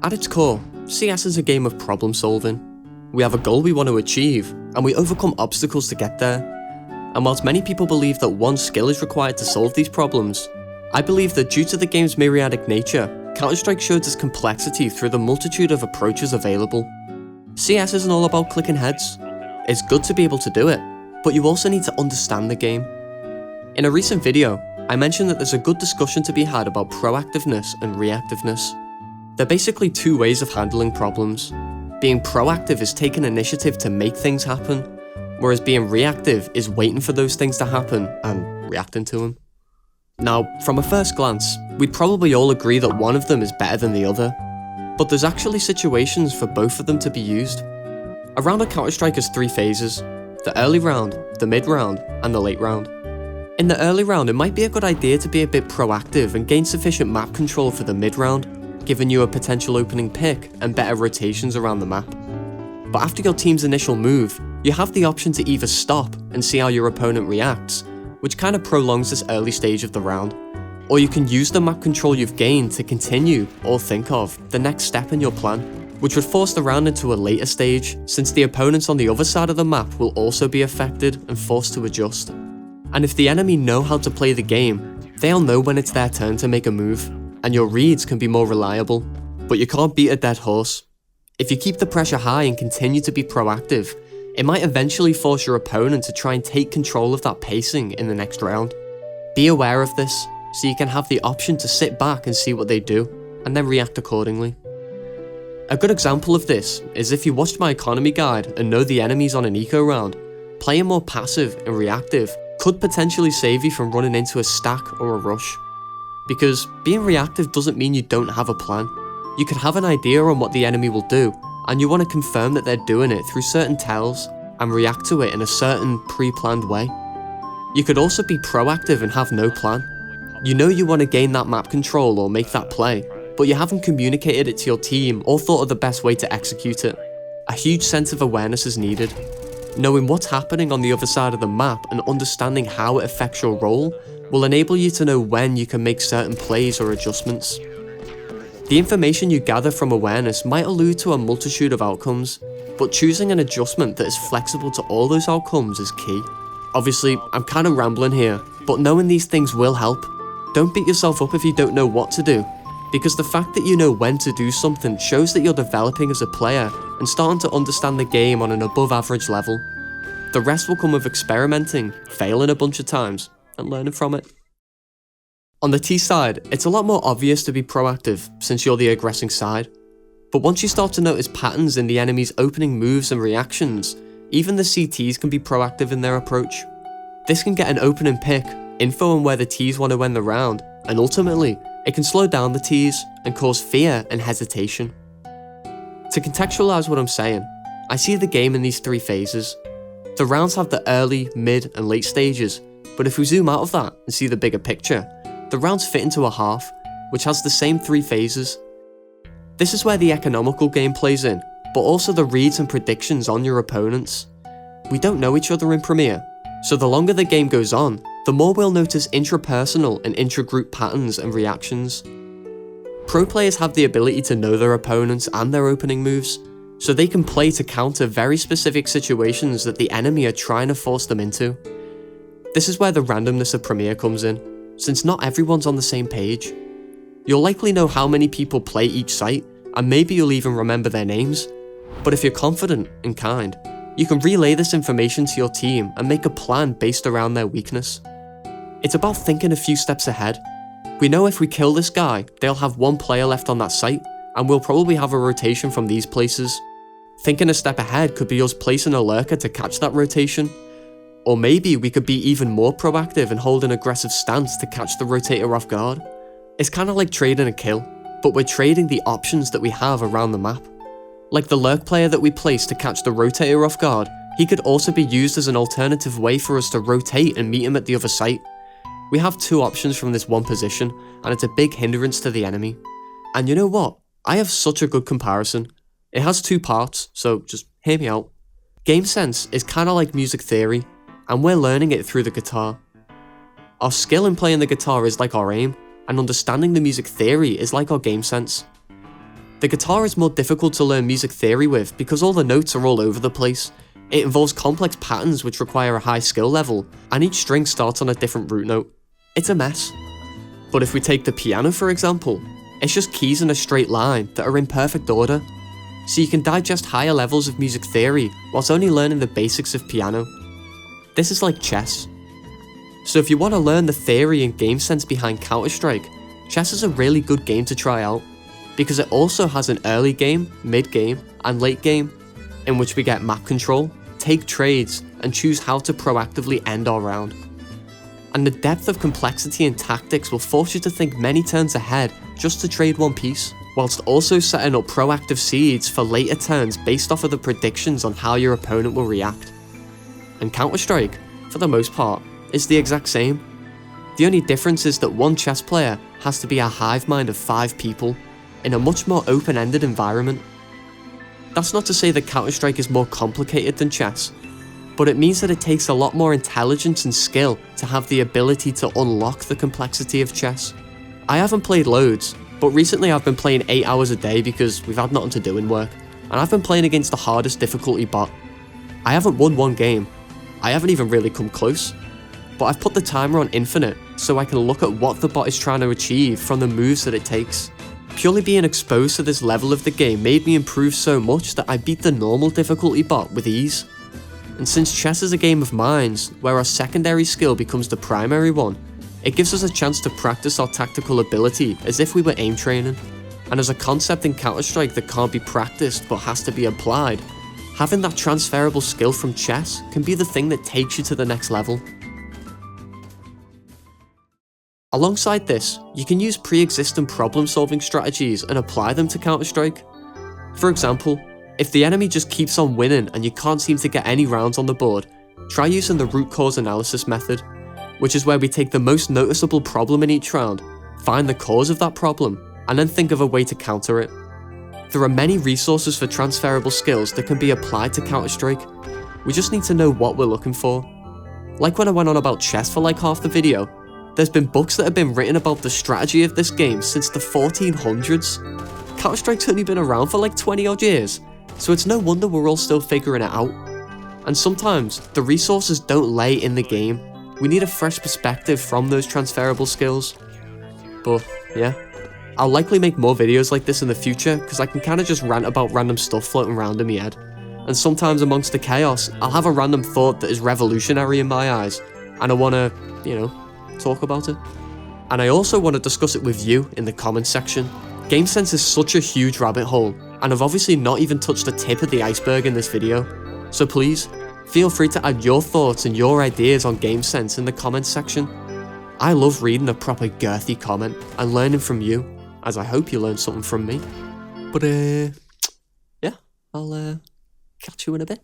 At its core, CS is a game of problem solving. We have a goal we want to achieve, and we overcome obstacles to get there. And whilst many people believe that one skill is required to solve these problems, I believe that due to the game's myriadic nature, Counter-Strike shows its complexity through the multitude of approaches available. CS isn't all about clicking heads. It's good to be able to do it, but you also need to understand the game. In a recent video, I mentioned that there's a good discussion to be had about proactiveness and reactiveness. They're basically two ways of handling problems. Being proactive is taking initiative to make things happen, whereas being reactive is waiting for those things to happen and reacting to them. Now, from a first glance, we'd probably all agree that one of them is better than the other, but there's actually situations for both of them to be used. A round of Counter-Strike has three phases: the early round, the mid round, and the late round. In the early round, it might be a good idea to be a bit proactive and gain sufficient map control for the mid round, giving you a potential opening pick and better rotations around the map. But after your team's initial move, you have the option to either stop and see how your opponent reacts, which kind of prolongs this early stage of the round, or you can use the map control you've gained to continue or think of the next step in your plan, which would force the round into a later stage, since the opponents on the other side of the map will also be affected and forced to adjust. And if the enemy know how to play the game, they'll know when it's their turn to make a move, and your reads can be more reliable. But you can't beat a dead horse. If you keep the pressure high and continue to be proactive, it might eventually force your opponent to try and take control of that pacing in the next round. Be aware of this, so you can have the option to sit back and see what they do, and then react accordingly. A good example of this is if you watched my economy guide and know the enemies on an eco round, playing more passive and reactive could potentially save you from running into a stack or a rush. Because being reactive doesn't mean you don't have a plan. You could have an idea on what the enemy will do, and you want to confirm that they're doing it through certain tells and react to it in a certain pre-planned way. You could also be proactive and have no plan. You know you want to gain that map control or make that play, but you haven't communicated it to your team or thought of the best way to execute it. A huge sense of awareness is needed. Knowing what's happening on the other side of the map and understanding how it affects your role will enable you to know when you can make certain plays or adjustments. The information you gather from awareness might allude to a multitude of outcomes, but choosing an adjustment that is flexible to all those outcomes is key. Obviously, I'm kind of rambling here, but knowing these things will help. Don't beat yourself up if you don't know what to do, because the fact that you know when to do something shows that you're developing as a player and starting to understand the game on an above average level. The rest will come with experimenting, failing a bunch of times, and learning from it. On the T side, it's a lot more obvious to be proactive since you're the aggressing side. But once you start to notice patterns in the enemy's opening moves and reactions, even the CTs can be proactive in their approach. This can get an opening pick, info on where the Ts want to end the round, and ultimately, it can slow down the Ts and cause fear and hesitation. To contextualize what I'm saying, I see the game in these three phases. The rounds have the early, mid, and late stages, but if we zoom out of that and see the bigger picture, the rounds fit into a half, which has the same three phases. This is where the economical game plays in, but also the reads and predictions on your opponents. We don't know each other in Premier, so the longer the game goes on, the more we'll notice intrapersonal and intra-group patterns and reactions. Pro players have the ability to know their opponents and their opening moves, so they can play to counter very specific situations that the enemy are trying to force them into. This is where the randomness of Premier comes in, since not everyone's on the same page. You'll likely know how many people play each site, and maybe you'll even remember their names, but if you're confident and kind, you can relay this information to your team and make a plan based around their weakness. It's about thinking a few steps ahead. We know if we kill this guy, they'll have one player left on that site, and we'll probably have a rotation from these places. Thinking a step ahead could be us placing a lurker to catch that rotation. Or maybe we could be even more proactive and hold an aggressive stance to catch the rotator off guard. It's kind of like trading a kill, but we're trading the options that we have around the map. Like the lurk player that we placed to catch the rotator off guard, he could also be used as an alternative way for us to rotate and meet him at the other site. We have two options from this one position, and it's a big hindrance to the enemy. And you know what? I have such a good comparison. It has two parts, so just hear me out. Gamesense is kind of like music theory, and we're learning it through the guitar. Our skill in playing the guitar is like our aim, and understanding the music theory is like our game sense. The guitar is more difficult to learn music theory with because all the notes are all over the place. It involves complex patterns which require a high skill level, and each string starts on a different root note. It's a mess. But if we take the piano for example, it's just keys in a straight line that are in perfect order. So you can digest higher levels of music theory whilst only learning the basics of piano. This is like chess. So if you want to learn the theory and game sense behind Counter-Strike, chess is a really good game to try out, because it also has an early game, mid game, and late game, in which we get map control, take trades, and choose how to proactively end our round. And the depth of complexity and tactics will force you to think many turns ahead just to trade one piece, whilst also setting up proactive seeds for later turns based off of the predictions on how your opponent will react. And Counter-Strike, for the most part, is the exact same. The only difference is that one chess player has to be a hive mind of 5 people, in a much more open-ended environment. That's not to say that Counter-Strike is more complicated than chess, but it means that it takes a lot more intelligence and skill to have the ability to unlock the complexity of chess. I haven't played loads, but recently I've been playing 8 hours a day because we've had nothing to do in work, and I've been playing against the hardest difficulty bot. I haven't won one game, I haven't even really come close, but I've put the timer on infinite so I can look at what the bot is trying to achieve from the moves that it takes. Purely being exposed to this level of the game made me improve so much that I beat the normal difficulty bot with ease. And since chess is a game of minds, where our secondary skill becomes the primary one, it gives us a chance to practice our tactical ability as if we were aim training. And as a concept in Counter-Strike that can't be practiced but has to be applied, having that transferable skill from chess can be the thing that takes you to the next level. Alongside this, you can use pre-existing problem-solving strategies and apply them to Counter-Strike. For example, if the enemy just keeps on winning and you can't seem to get any rounds on the board, try using the root cause analysis method, which is where we take the most noticeable problem in each round, find the cause of that problem, and then think of a way to counter it. There are many resources for transferable skills that can be applied to Counter-Strike. We just need to know what we're looking for. Like when I went on about chess for like half the video, there's been books that have been written about the strategy of this game since the 1400s. Counter-Strike's only been around for like 20 odd years, so it's no wonder we're all still figuring it out. And sometimes, the resources don't lay in the game. We need a fresh perspective from those transferable skills. But yeah, I'll likely make more videos like this in the future because I can kind of just rant about random stuff floating around in my head. And sometimes amongst the chaos, I'll have a random thought that is revolutionary in my eyes, and I want to, talk about it. And I also want to discuss it with you in the comments section. Gamesense is such a huge rabbit hole, and I've obviously not even touched the tip of the iceberg in this video. So please, feel free to add your thoughts and your ideas on gamesense in the comments section. I love reading a proper girthy comment and learning from you, as I hope you learned something from me. But yeah, I'll catch you in a bit.